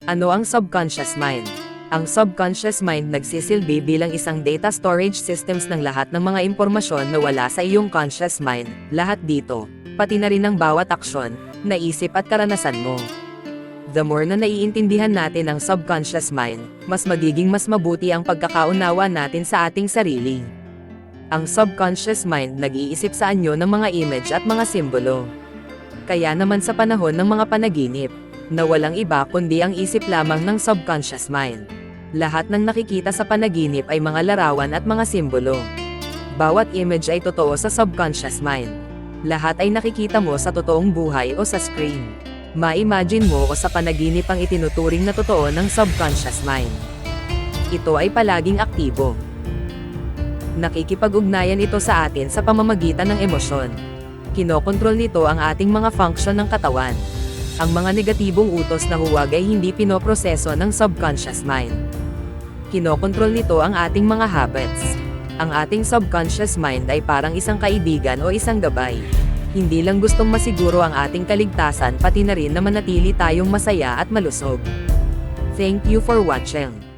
Ano ang subconscious mind? Ang subconscious mind nagsisilbi bilang isang data storage systems ng lahat ng mga impormasyon na wala sa iyong conscious mind, lahat dito, pati na rin ang bawat aksyon, naisip at karanasan mo. The more na naiintindihan natin ang subconscious mind, mas magiging mas mabuti ang pagkakaunawa natin sa ating sarili. Ang subconscious mind nag-iisip sa anyo ng mga image at mga simbolo. Kaya naman sa panahon ng mga panaginip, na walang iba kundi ang isip lamang ng subconscious mind. Lahat ng nakikita sa panaginip ay mga larawan at mga simbolo. Bawat image ay totoo sa subconscious mind. Lahat ay nakikita mo sa totoong buhay o sa screen. Ma-imagine mo o sa panaginip ang itinuturing na totoo ng subconscious mind. Ito ay palaging aktibo. Nakikipag-ugnayan ito sa atin sa pamamagitan ng emosyon. Kinokontrol nito ang ating mga function ng katawan. Ang mga negatibong utos na huwag ay hindi pinoproseso ng subconscious mind. Kinokontrol nito ang ating mga habits. Ang ating subconscious mind ay parang isang kaibigan o isang gabay. Hindi lang gustong masiguro ang ating kaligtasan pati na rin na manatili tayong masaya at malusog. Thank you for watching.